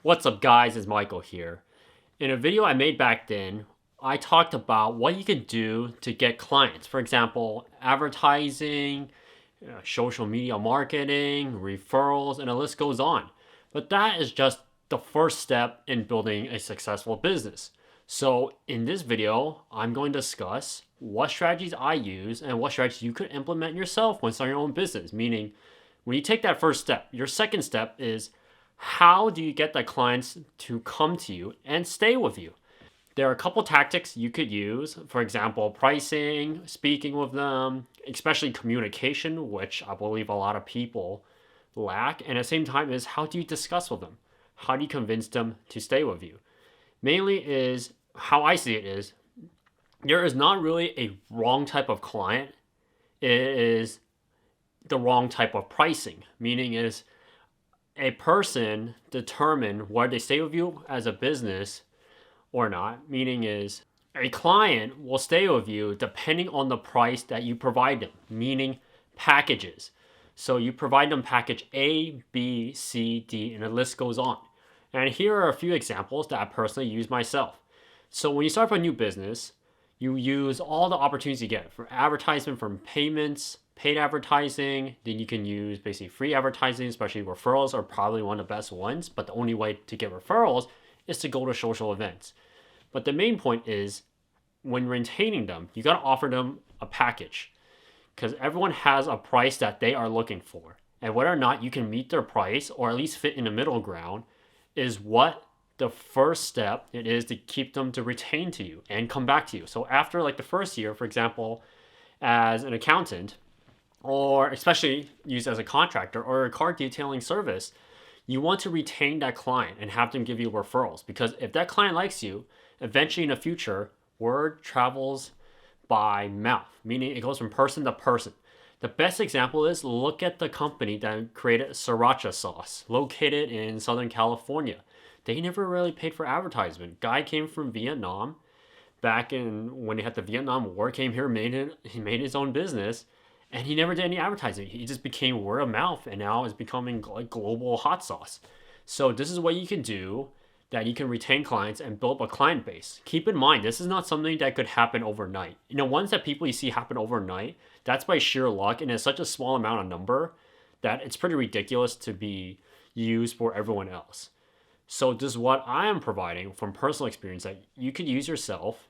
What's up guys, it's Michael here. In a video I made back then, I talked about what you can do to get clients. For example, advertising, social media marketing, referrals, and the list goes on. But that is just the first step in building a successful business. So in this video, I'm going to discuss what strategies I use and what strategies you could implement yourself when starting your own business. Meaning, when you take that first step, your second step is how do you get the clients to come to you and stay with you? There are a couple tactics you could use. For example, pricing, speaking with them, especially communication, which I believe a lot of people lack. And at the same time is how do you discuss with them? How do you convince them to stay with you? Mainly is how I see it is there is not really a wrong type of client. It is the wrong type of pricing. Meaning is a person determine whether they stay with you as a business or not. Meaning is a client will stay with you depending on the price that you provide them. Meaning packages. So you provide them package A, B, C, D, and the list goes on. And here are a few examples that I personally use myself. So when you start up a new business, you use all the opportunities you get for advertisement, from payments, paid advertising. Then you can use basically free advertising, especially referrals are probably one of the best ones. But the only way to get referrals is to go to social events. But the main point is when retaining them, you got to offer them a package because everyone has a price that they are looking for. And whether or not you can meet their price or at least fit in the middle ground is what the first step it is to keep them to retain to you and come back to you. So after like the first year, for example, as an accountant, or especially used as a contractor or a car detailing service, you want to retain that client and have them give you referrals. Because if that client likes you, eventually in the future, word travels by mouth, meaning it goes from person to person. The best example is look at the company that created sriracha sauce, located in Southern California. They never really paid for advertisement. Guy came from Vietnam back in when they had the Vietnam War, came here, he made his own business, and he never did any advertising. He just became word of mouth, and now is becoming like global hot sauce. So this is what you can do that you can retain clients and build up a client base. Keep in mind, this is not something that could happen overnight. You know, ones that people you see happen overnight, that's by sheer luck, and it's such a small amount of number that it's pretty ridiculous to be used for everyone else. So this is what I am providing from personal experience that you could use yourself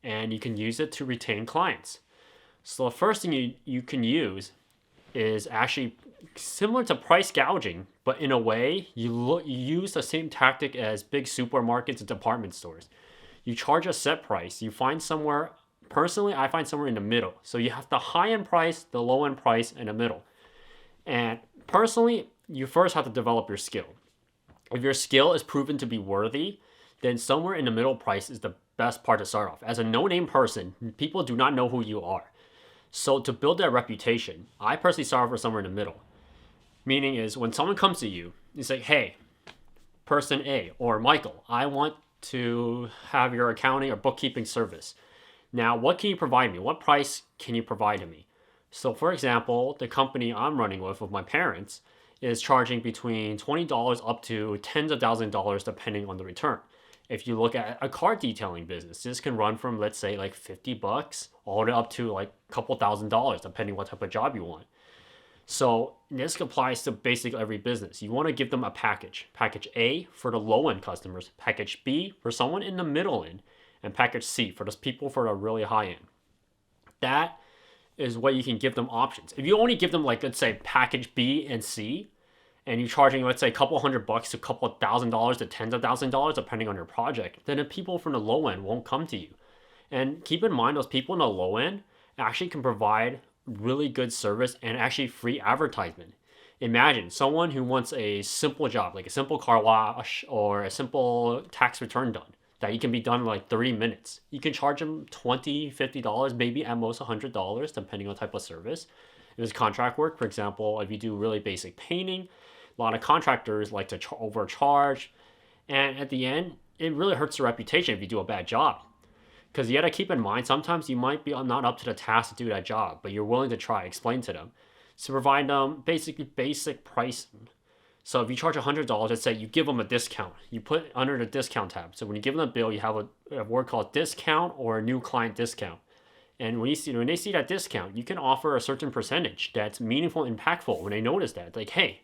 and you can use it to retain clients. So the first thing you can use is actually similar to price gouging, but in a way you use the same tactic as big supermarkets and department stores. You charge a set price. You find somewhere, personally I find somewhere in the middle. So you have the high end price, the low end price, and the middle. And personally, you first have to develop your skill. If your skill is proven to be worthy, then somewhere in the middle price is the best part to start off. As a no-name person, people do not know who you are. So to build that reputation, I personally start off with somewhere in the middle. Meaning is when someone comes to you, you say, hey, person A or Michael, I want to have your accounting or bookkeeping service. Now, what can you provide me? What price can you provide to me? So for example, the company I'm running with my parents, is charging between $20 up to tens of thousands of dollars depending on the return. If you look at a car detailing business, this can run from let's say like $50 all the way up to like a couple $1,000s depending what type of job you want. So this applies to basically every business. You want to give them a package. Package A for the low end customers, package B for someone in the middle end, and package C for those people for the really high end. That is what you can give them options. If you only give them like let's say package B and C, and you're charging let's say a couple $100 to a couple $1,000 to tens of thousands of dollars depending on your project, then the people from the low end won't come to you. And keep in mind those people in the low end actually can provide really good service and actually free advertisement. Imagine someone who wants a simple job like a simple car wash or a simple tax return done that you can be done in like 30 minutes. You can charge them $20, $50, maybe at most $100 depending on type of service. If it's contract work, for example, if you do really basic painting, a lot of contractors like to overcharge. And at the end, it really hurts your reputation if you do a bad job. Because you got to keep in mind, sometimes you might be not up to the task to do that job, but you're willing to try, explain to them. So provide them basically basic pricing So if you charge $100, let's say you give them a discount. You put under the discount tab. So when you give them a bill, you have a word called discount or a new client discount. And when they see that discount, you can offer a certain percentage that's meaningful and impactful when they notice that. Like, hey,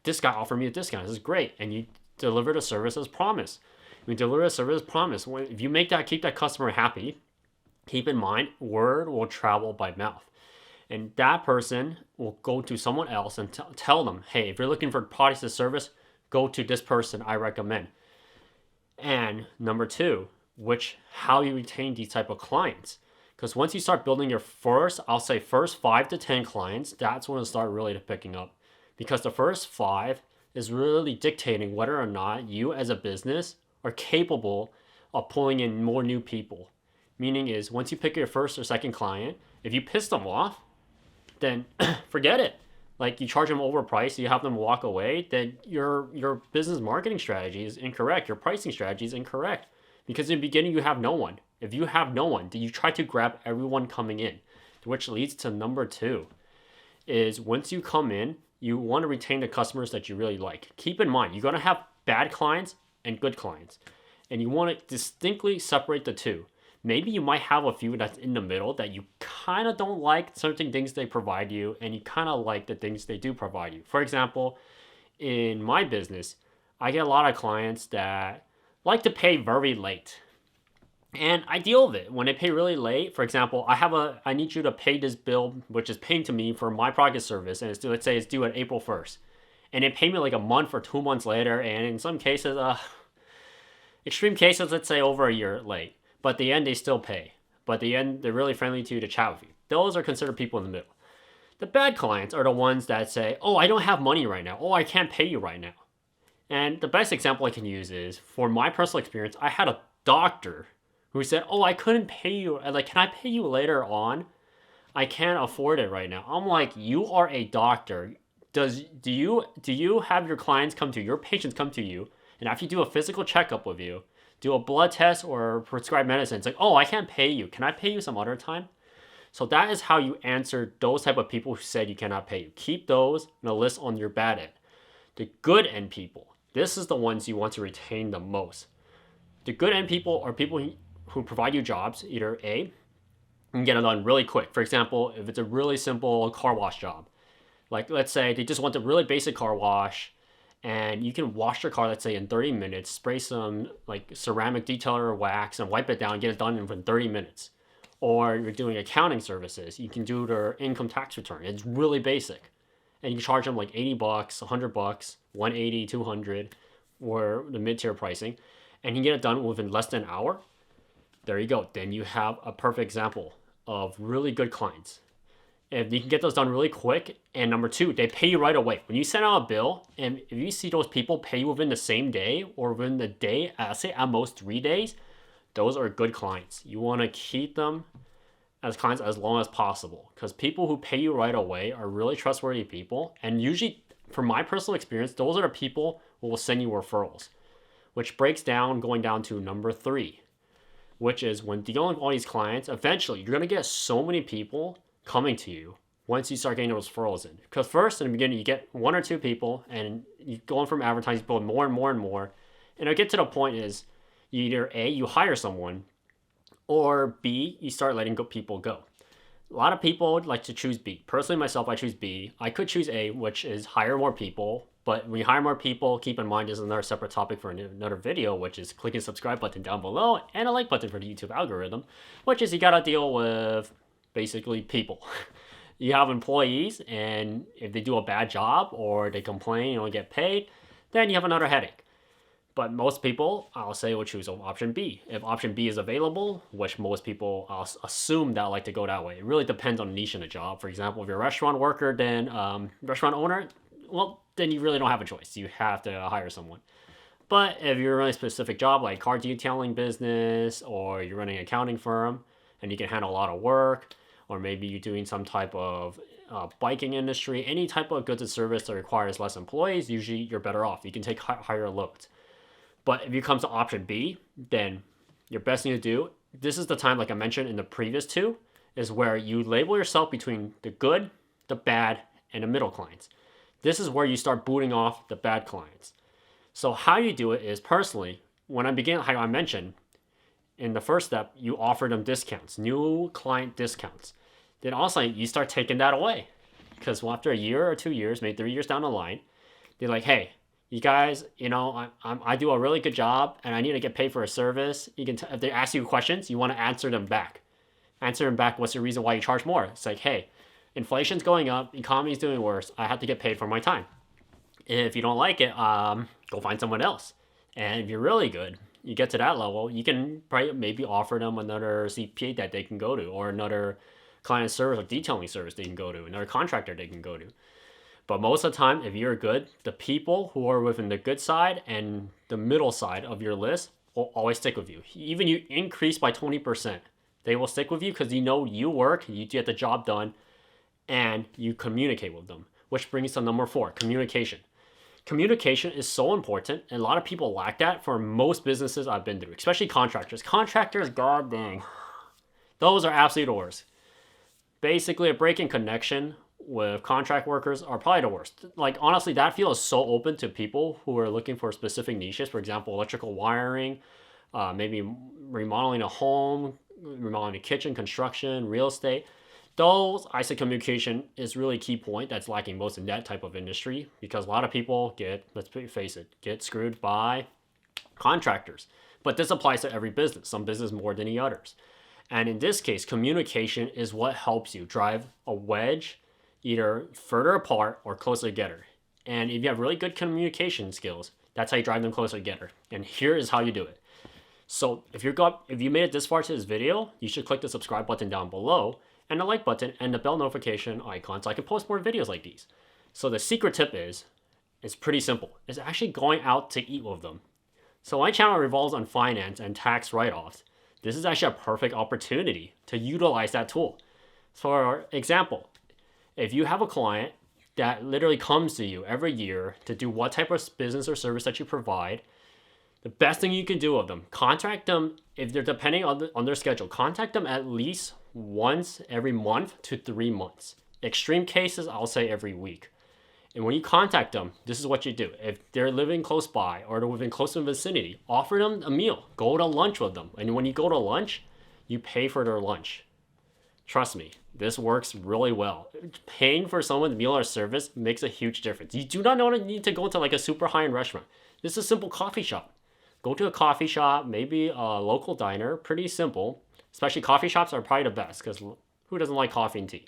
this guy offered me a discount. This is great. And you deliver the service as promised. When you deliver the service as promised, if you keep that customer happy, keep in mind, word will travel by mouth. And that person will go to someone else and tell them, hey, if you're looking for products or service, go to this person I recommend. And number two, how you retain these type of clients. Because once you start building your first 5 to 10 clients, that's when it'll start really picking up. Because the first 5 is really dictating whether or not you as a business are capable of pulling in more new people. Meaning is, once you pick your first or second client, if you piss them off, then forget it. Like, you charge them overpriced, you have them walk away, then your business marketing strategy is incorrect. Your pricing strategy is incorrect. Because in the beginning, you have no one. If you have no one, then you try to grab everyone coming in, which leads to number 2, is once you come in, you want to retain the customers that you really like. Keep in mind, you're going to have bad clients and good clients. And you want to distinctly separate the two. Maybe you might have a few that's in the middle that you kind of don't like certain things they provide you, and you kind of like the things they do provide you. For example, in my business, I get a lot of clients that like to pay very late. And I deal with it. When they pay really late, for example, I need you to pay this bill, which is paying to me for my product service, and let's say it's due at April 1st. And they pay me like a month or 2 months later, and in some cases, extreme cases, let's say over a year late. But at the end, they still pay. But at the end, they're really friendly to you to chat with you. Those are considered people in the middle. The bad clients are the ones that say, oh, I don't have money right now. Oh, I can't pay you right now. And the best example I can use is, for my personal experience, I had a doctor who said, oh, I couldn't pay you. Like, can I pay you later on? I can't afford it right now. I'm like, you are a doctor. Do you have your clients come to you, your patients come to you, and after you do a physical checkup with you, do a blood test or prescribe medicine, it's like, oh, I can't pay you. Can I pay you some other time? So that is how you answer those type of people who said you cannot pay you. Keep those in a list on your bad end. The good end people, this is the ones you want to retain the most. The good end people are people who provide you jobs. Either A, you can get it done really quick. For example, if it's a really simple car wash job, like let's say they just want a really basic car wash, and you can wash your car, let's say in 30 minutes, spray some like ceramic detailer wax and wipe it down, get it done in 30 minutes. Or you're doing accounting services, you can do their income tax return. It's really basic. And you can charge them like $80, $100, $180, $200 for the mid-tier pricing. And you get it done within less than an hour. There you go. Then you have a perfect example of really good clients. If you can get those done really quick, and number 2, they pay you right away. When you send out a bill, and if you see those people pay you within the same day or within the day, say at most 3 days, those are good clients. You want to keep them as clients as long as possible, because people who pay you right away are really trustworthy people. And usually, from my personal experience, those are the people who will send you referrals, which breaks down going down to number 3, which is when dealing with all these clients, eventually you're going to get so many people coming to you once you start getting those referrals in. Because first, in the beginning, you get 1 or 2 people, and you go on from advertising, build more and more and more. And it'll get to the point is, either A, you hire someone, or B, you start letting people go. A lot of people like to choose B. Personally, myself, I choose B. I could choose A, which is hire more people. But when you hire more people, keep in mind, this is another separate topic for another video, which is click the subscribe button down below and a like button for the YouTube algorithm, which is you got to deal with basically people. You have employees, and if they do a bad job or they complain and don't get paid, then you have another headache. But most people, I'll say, will choose option B. If option B is available, which most people assume that like to go that way. It really depends on the niche in the job. For example, if you're a restaurant worker, then restaurant owner, well, then you really don't have a choice. You have to hire someone. But if you're running a specific job like car detailing business, or you're running an accounting firm and you can handle a lot of work, or maybe you're doing some type of biking industry, any type of goods and service that requires less employees, usually you're better off. You can take higher loads. But if you come to option B, then your best thing to do, this is the time, like I mentioned in the previous 2, is where you label yourself between the good, the bad, and the middle clients. This is where you start booting off the bad clients. So how you do it is, personally, when I began, like I mentioned, in the first step, you offer them discounts, new client discounts. Then also you start taking that away. Because after a year or 2 years, maybe 3 years down the line, they're like, hey, you guys, I do a really good job and I need to get paid for a service. You can if they ask you questions, you want to answer them back. Answer them back, what's the reason why you charge more? It's like, hey, inflation's going up, economy's doing worse, I have to get paid for my time. If you don't like it, go find someone else. And if you're really good, you get to that level, you can probably maybe offer them another CPA that they can go to, or another client service or detailing service they can go to, another contractor they can go to. But most of the time, if you're good, the people who are within the good side and the middle side of your list will always stick with you. Even you increase by 20%, they will stick with you because you work, you get the job done, and you communicate with them. Which brings to number 4, communication. Communication is so important, and a lot of people lack that for most businesses I've been through, especially contractors. Contractors, god dang, those are absolutely the worst. Basically, a break-in connection with contract workers are probably the worst. Like, honestly, that field is so open to people who are looking for specific niches. For example, electrical wiring, maybe remodeling a home, remodeling a kitchen, construction, real estate. Those, I say communication is really a key point that's lacking most in that type of industry, because a lot of people let's face it, get screwed by contractors. But this applies to every business, some business more than the others. And in this case, communication is what helps you drive a wedge either further apart or closer together. And if you have really good communication skills, that's how you drive them closer together. And here is how you do it. So if you made it this far to this video, you should click the subscribe button down below and the like button and the bell notification icon so I can post more videos like these. So the secret tip is, it's pretty simple. It's actually going out to eat with them. So my channel revolves on finance and tax write-offs. This is actually a perfect opportunity to utilize that tool. For example, if you have a client that literally comes to you every year to do what type of business or service that you provide, the best thing you can do with them, contact them, if they're depending on their schedule, contact them at least once every month to 3 months. Extreme cases, I'll say every week. And when you contact them, this is what you do. If they're living close by or they're within close vicinity, offer them a meal. Go to lunch with them. And when you go to lunch, you pay for their lunch. Trust me, this works really well. Paying for someone's meal or service makes a huge difference. You do not need to go to like a super high-end restaurant. This is a simple coffee shop. Go to a coffee shop, maybe a local diner, pretty simple. Especially coffee shops are probably the best because who doesn't like coffee and tea?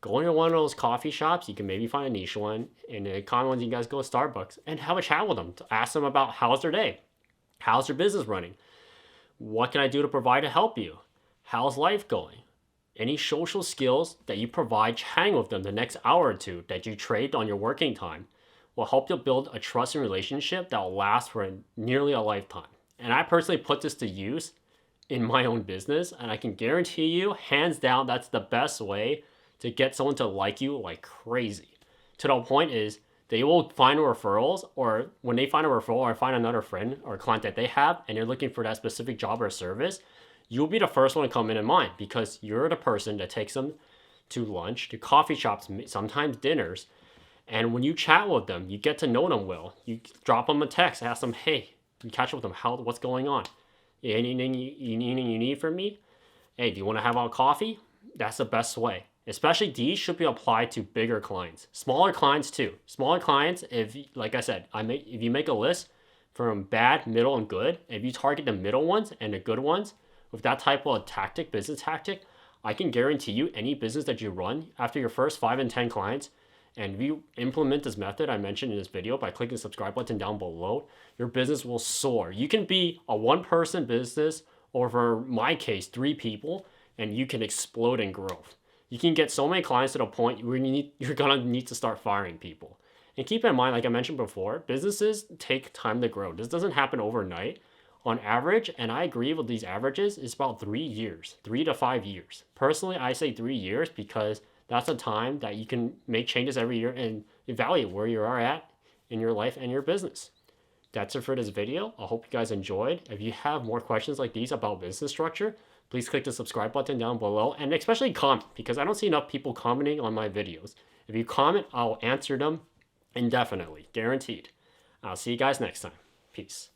Go into one of those coffee shops, you can maybe find a niche one, and the common ones you guys go to Starbucks and have a chat with them. To ask them about how's their day? How's their business running? What can I do to provide to help you? How's life going? Any social skills that you provide chatting with them the next hour or two that you trade on your working time will help you build a trusting relationship that will last for nearly a lifetime. And I personally put this to use in my own business, and I can guarantee you, hands down, that's the best way to get someone to like you like crazy. To the point is, they will find referrals, or when they find a referral or find another friend or client that they have and they're looking for that specific job or service, you'll be the first one to come in mind because you're the person that takes them to lunch, to coffee shops, sometimes dinners. And when you chat with them, you get to know them well. You drop them a text, ask them, hey, you catch up with them, what's going on? Anything you need from me? Hey, do you want to have a coffee? That's the best way. Especially these should be applied to bigger clients. Smaller clients too. Smaller clients, like I said, if you make a list from bad, middle, and good, if you target the middle ones and the good ones with that type of business tactic, I can guarantee you any business that you run after your first 5 and 10 clients, and if you implement this method I mentioned in this video by clicking the subscribe button down below, your business will soar. You can be a 1-person business, or for my case, 3 people, and you can explode in growth. You can get so many clients to the point where you're gonna need to start firing people. And keep in mind, like I mentioned before, businesses take time to grow. This doesn't happen overnight. On average, and I agree with these averages, it's about 3 years, 3 to 5 years. Personally, I say 3 years because that's the time that you can make changes every year and evaluate where you are at in your life and your business. That's it for this video. I hope you guys enjoyed. If you have more questions like these about business structure, please click the subscribe button down below, and especially comment, because I don't see enough people commenting on my videos. If you comment, I'll answer them indefinitely, guaranteed. I'll see you guys next time. Peace.